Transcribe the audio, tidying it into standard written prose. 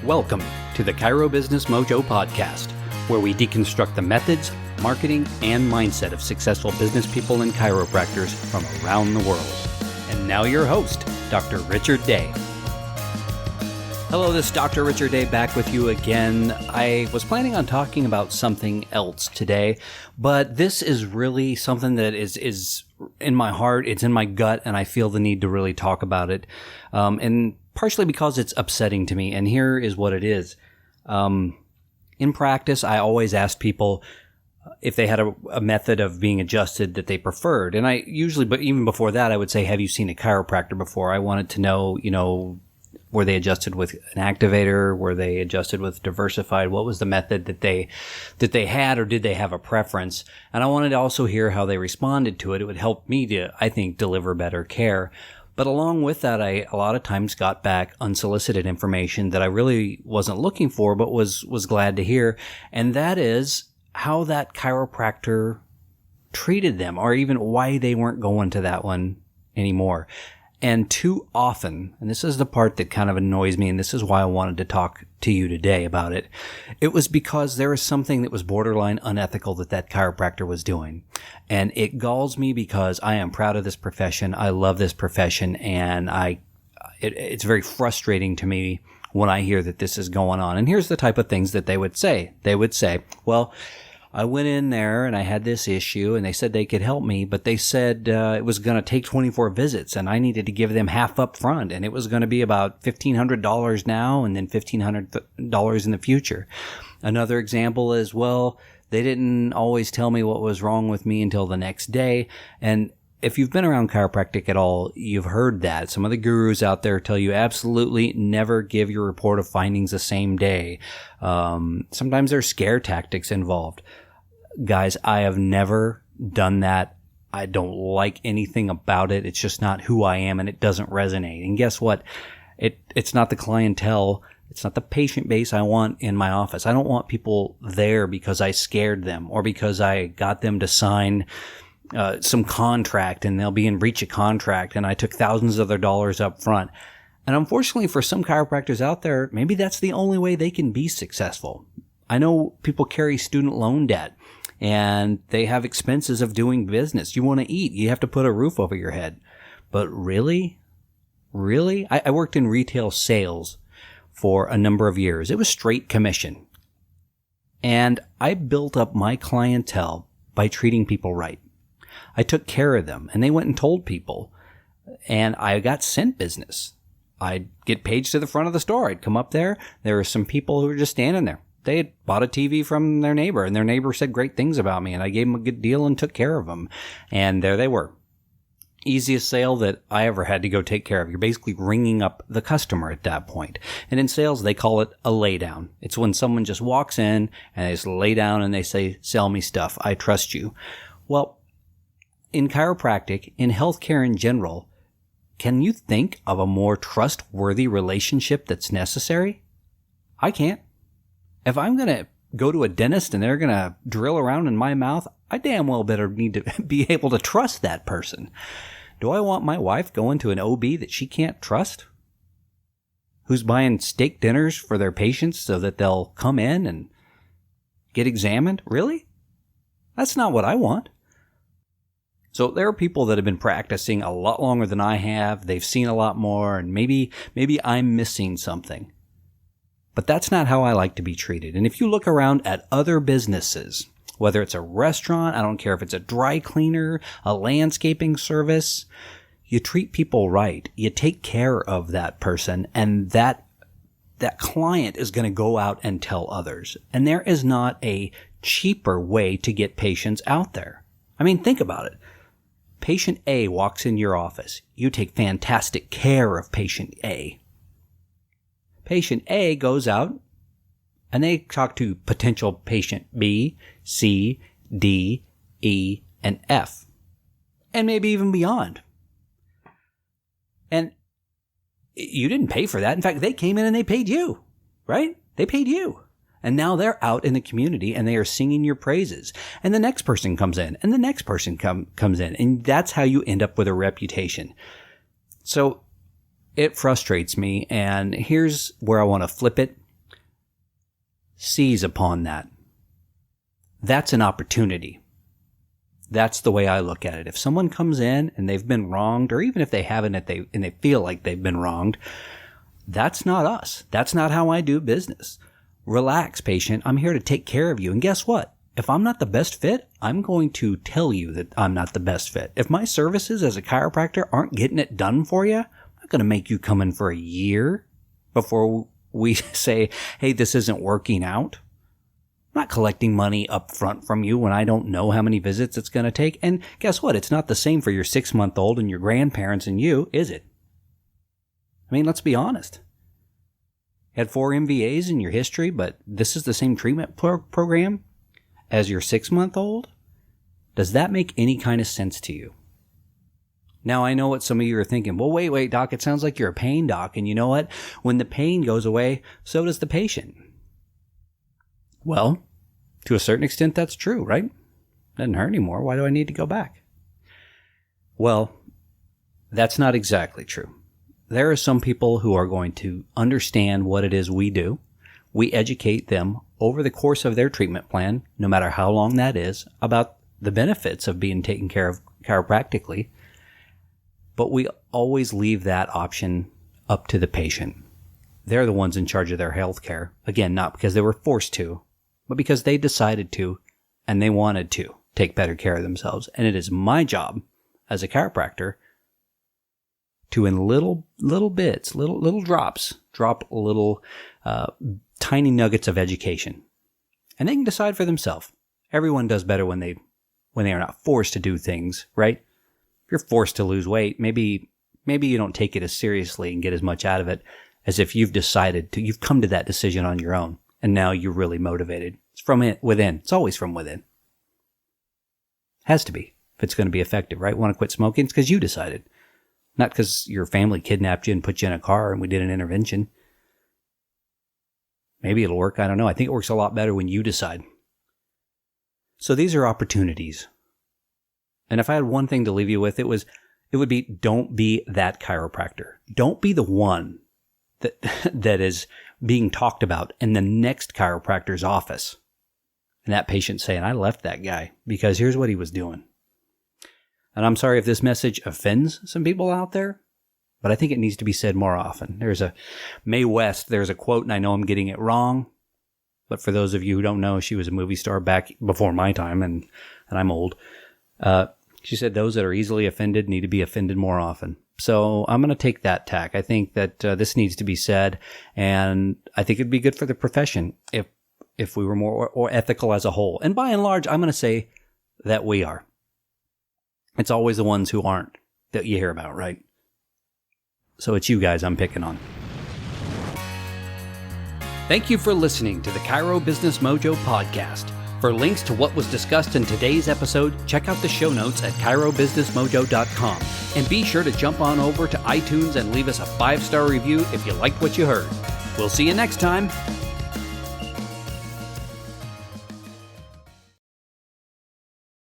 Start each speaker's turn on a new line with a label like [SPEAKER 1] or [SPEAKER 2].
[SPEAKER 1] Welcome to the Chiro Business Mojo podcast, where we deconstruct the methods, marketing, and mindset of successful business people and chiropractors from around the world. And now your host, Dr. Richard Day. Hello, this is Dr. Richard Day back with you again. I was planning on talking about something else today, but this is really something that is in my heart, it's in my gut, and I feel the need to really talk about it. And partially because it's upsetting to me, and here is what it is. In practice, I always ask people if they had a method of being adjusted that they preferred. And I usually, but even before that, I would say, have you seen a chiropractor before? I wanted to know, were they adjusted with an activator? Were they adjusted with diversified? What was the method that they had, or did they have a preference? And I wanted to also hear how they responded to it. It would help me to, I think, deliver better care. But along with that, I a lot of times got back unsolicited information that I really wasn't looking for, but was glad to hear. And that is how that chiropractor treated them, or even why they weren't going to that one anymore. And too often, and this is the part that kind of annoys me, and this is why I wanted to talk to you today about it, it was because there was something that was borderline unethical that chiropractor was doing. And it galls me because I am proud of this profession. I love this profession, and it's very frustrating to me when I hear that this is going on. And here's the type of things that they would say. They would say, well, I went in there and I had this issue and they said they could help me, but they said it was going to take 24 visits and I needed to give them half up front, and it was going to be about $1,500 now and then $1,500 in the future. Another example is, well, they didn't always tell me what was wrong with me until the next day. And if you've been around chiropractic at all, you've heard that. Some of the gurus out there tell you absolutely never give your report of findings the same day. Sometimes there's scare tactics involved. Guys, I have never done that. I don't like anything about it. It's just not who I am, and it doesn't resonate. And guess what? It's not the clientele. It's not the patient base I want in my office. I don't want people there because I scared them or because I got them to sign some contract and they'll be in breach of contract and I took thousands of their dollars up front. And unfortunately for some chiropractors out there, maybe that's the only way they can be successful. I know people carry student loan debt and they have expenses of doing business. You want to eat, you have to put a roof over your head. But really? I worked in retail sales for a number of years. It was straight commission. And I built up my clientele by treating people right. I took care of them, and they went and told people, and I got sent business. I'd get paged to the front of the store. I'd come up there. There were some people who were just standing there. They had bought a TV from their neighbor, and their neighbor said great things about me, and I gave them a good deal and took care of them. And there they were. Easiest sale that I ever had to go take care of. You're basically ringing up the customer at that point. And in sales, they call it a lay down. It's when someone just walks in and they just lay down and they say, sell me stuff. I trust you. Well, in chiropractic, in healthcare in general, can you think of a more trustworthy relationship that's necessary? I can't. If I'm going to go to a dentist and they're going to drill around in my mouth, I damn well better need to be able to trust that person. Do I want my wife going to an OB that she can't trust? Who's buying steak dinners for their patients so that they'll come in and get examined? Really? That's not what I want. So there are people that have been practicing a lot longer than I have. They've seen a lot more, and maybe I'm missing something. But that's not how I like to be treated. And if you look around at other businesses, whether it's a restaurant, I don't care if it's a dry cleaner, a landscaping service, you treat people right. You take care of that person, and that client is going to go out and tell others. And there is not a cheaper way to get patients out there. I mean, think about it. Patient A walks in your office. You take fantastic care of patient A. Patient A goes out and they talk to potential patient B, C, D, E, and F. And maybe even beyond. And you didn't pay for that. In fact, they came in and they paid you, right? They paid you. And now they're out in the community and they are singing your praises. And the next person comes in and the next person comes in. And that's how you end up with a reputation. So it frustrates me. And here's where I want to flip it. seize upon that. That's an opportunity. That's the way I look at it. If someone comes in and they've been wronged, or even if they haven't and they feel like they've been wronged, that's not us. That's not how I do business. Relax, patient. I'm here to take care of you. And guess what? If I'm not the best fit, I'm going to tell you that I'm not the best fit. If my services as a chiropractor aren't getting it done for you, I'm not going to make you come in for a year before we say, hey, this isn't working out. I'm not collecting money up front from you when I don't know how many visits it's going to take. And guess what? It's not the same for your 6-month-old and your grandparents and you, is it? I mean, let's be honest. You had 4 MVAs in your history, but this is the same treatment program as your 6-month-old? Does that make any kind of sense to you? Now, I know what some of you are thinking. Well, wait, doc, it sounds like you're a pain doc. And you know what? When the pain goes away, so does the patient. Well, to a certain extent, that's true, right? Doesn't hurt anymore. Why do I need to go back? Well, that's not exactly true. There are some people who are going to understand what it is we do. We educate them over the course of their treatment plan, no matter how long that is, about the benefits of being taken care of chiropractically. But we always leave that option up to the patient. They're the ones in charge of their health care. Again, not because they were forced to, but because they decided to and they wanted to take better care of themselves. And it is my job as a chiropractor to, in little bits, little drops, drop little tiny nuggets of education. And they can decide for themselves. Everyone does better when they are not forced to do things, right? If you're forced to lose weight, maybe you don't take it as seriously and get as much out of it as if you've come to that decision on your own. And now you're really motivated. It's from within. It's always from within. Has to be, if it's going to be effective, right? Want to quit smoking? It's because you decided. Not because your family kidnapped you and put you in a car and we did an intervention. Maybe it'll work. I don't know. I think it works a lot better when you decide. So these are opportunities. And if I had one thing to leave you with, it would be, don't be that chiropractor. Don't be the one that is being talked about in the next chiropractor's office. And that patient saying, I left that guy because here's what he was doing. And I'm sorry if this message offends some people out there, but I think it needs to be said more often. There's a quote, and I know I'm getting it wrong, but for those of you who don't know, she was a movie star back before my time, and I'm old. She said, those that are easily offended need to be offended more often. So I'm going to take that tack. I think that this needs to be said, and I think it'd be good for the profession if we were more or ethical as a whole. And by and large, I'm going to say that we are. It's always the ones who aren't that you hear about, right? So it's you guys I'm picking on. Thank you for listening to the Chiro Business Mojo podcast. For links to what was discussed in today's episode, check out the show notes at chirobusinessmojo.com. And be sure to jump on over to iTunes and leave us a 5-star review if you liked what you heard. We'll see you next time.